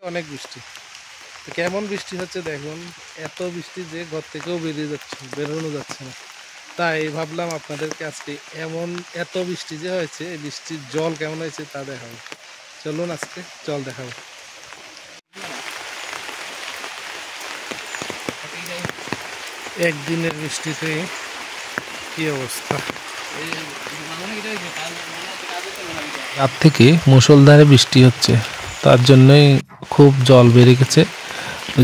অনেক বৃষ্টি। কেমন বৃষ্টি হচ্ছে দেখুন, এত বৃষ্টি যে ঘর থেকেও বেরোনো যাচ্ছে না। তাই ভাবলাম আপনাদেরকে আজকে এত বৃষ্টি যে হয়েছে, এই বৃষ্টির জল কেমন হয়েছে তা দেখাবো। চলুন আজকে জল দেখাবো। একদিনের বৃষ্টিতে কি অবস্থা! রাত থেকে মুষলধারে বৃষ্টি হচ্ছে, তার জন্যই খুব জল বেড়ে গেছে।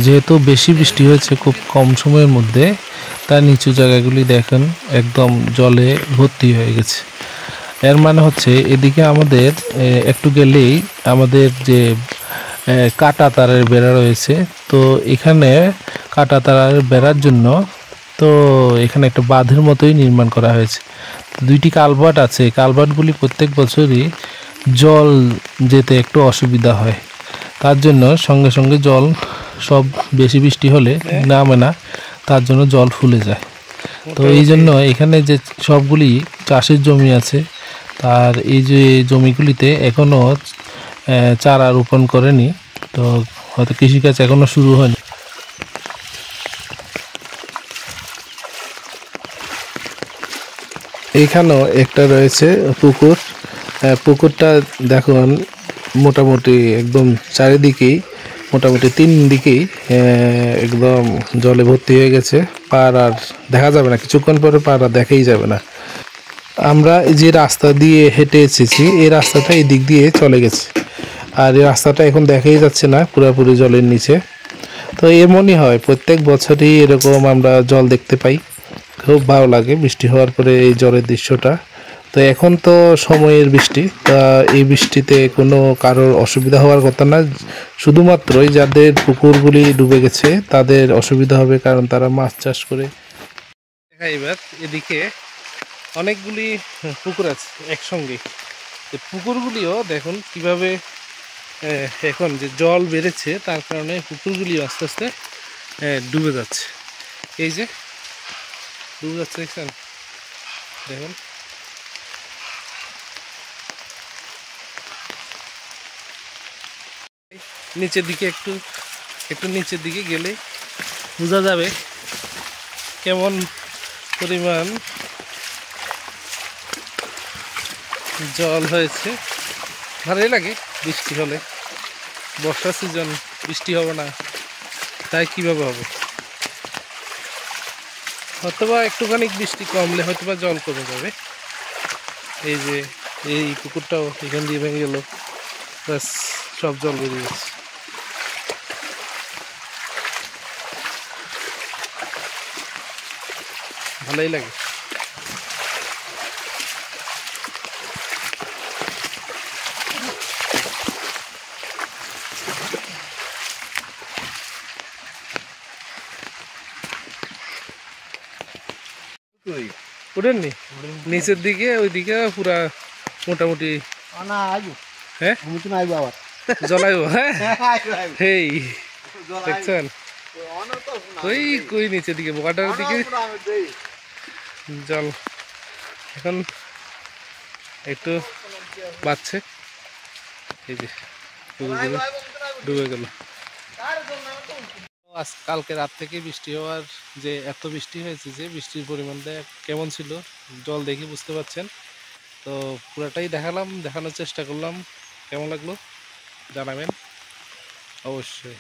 যেহেতু বেশি বৃষ্টি হয়েছে খুব কম সময়ের মধ্যে, তার নিচু জায়গাগুলি দেখেন একদম জলে ভর্তি হয়ে গেছে। এর মানে হচ্ছে এদিকে আমাদের একটু গেলেই আমাদের যে কাঁটা তারের বেড়া রয়েছে, তো এখানে কাঁটা তারের বেড়ার জন্য তো এখানে একটা বাঁধের মতোই নির্মাণ করা হয়েছে। দুইটি কালভার্ট আছে, কালভার্টগুলি প্রত্যেক বছরই জল যেতে একটু অসুবিধা হয়, তার জন্য সঙ্গে সঙ্গে জল সব বেশি বৃষ্টি হলে নামে না, তার জন্য জল ফুলে যায়। তো এই জন্য এখানে যে সবগুলি চাষের জমি আছে, তার এই যে জমিগুলিতে এখনও চারা রোপণ করেনি, তো হয়তো কৃষিকাজ এখনও শুরু হয়নি। এখানেও একটা রয়েছে পুকুর। পুকুরটা দেখুন মোটামুটি একদম চারিদিকেই, মোটামুটি 3 দিকেই একদম জলে ভর্তি হয়ে গেছে। পার আর দেখা যাবে না, কিছুক্ষণ পরে পার আর দেখাই যাবে না। আমরা যে রাস্তা দিয়ে হেঁটে এসেছি, এই রাস্তাটা এই দিক দিয়ে চলে গেছে, আর এই রাস্তাটা এখন দেখাই যাচ্ছে না, পুরোপুরি জলের নিচে। তো এমনই হয়, প্রত্যেক বছরই এরকম আমরা জল দেখতে পাই। খুব ভালো লাগে বৃষ্টি হওয়ার পরে এই জলের দৃশ্যটা। তো এখন তো সময়ের বৃষ্টি, তা এই বৃষ্টিতে কোনো কারোর অসুবিধা হওয়ার কথা না। শুধুমাত্রই যাদের পুকুরগুলি ডুবে গেছে তাদের অসুবিধা হবে, কারণ তারা মাছ চাষ করে। এবার এদিকে অনেকগুলি পুকুর আছে একসঙ্গে। পুকুরগুলিও দেখুন কিভাবে এখন যে জল বেড়েছে তার কারণে পুকুরগুলি আস্তে আস্তে ডুবে যাচ্ছে। এই যে ডুবে যাচ্ছে, দেখছেন? দেখুন নিচের দিকে, একটু একটু নিচের দিকে গেলে বোঝা যাবে কেমন পরিমাণ জল হয়েছে। ভালোই লাগে বৃষ্টি হলে। বর্ষা সিজন, বৃষ্টি হবে না, তাই কিভাবে হবে? হয়তোবা একটুখানি বৃষ্টি কমলে হয়তোবা জল কমে যাবে। এই যে এই পুকুরটাও এখান দিয়ে ভেঙে গেল, ব্যাস সব জল বেরিয়ে গেছে। ভালোই লাগে। উঠেননি নিচের দিকে, ওইদিকে পুরা মোটামুটি হ্যাঁ জলাইব। হ্যাঁ এই দেখছেন ওই কই নিচের দিকে বোকাটার দিকে জল এখন একটু বাড়ছে। এই যে ডুবে গেল। আজ কালকে রাত থেকে বৃষ্টি হওয়ার যে এত বৃষ্টি হয়েছে, যে বৃষ্টির পরিমাণটা কেমন ছিল জল দেখে বুঝতে পারছেন। তো পুরাটাই দেখানোর চেষ্টা করলাম। কেমন লাগলো জানাবেন অবশ্যই।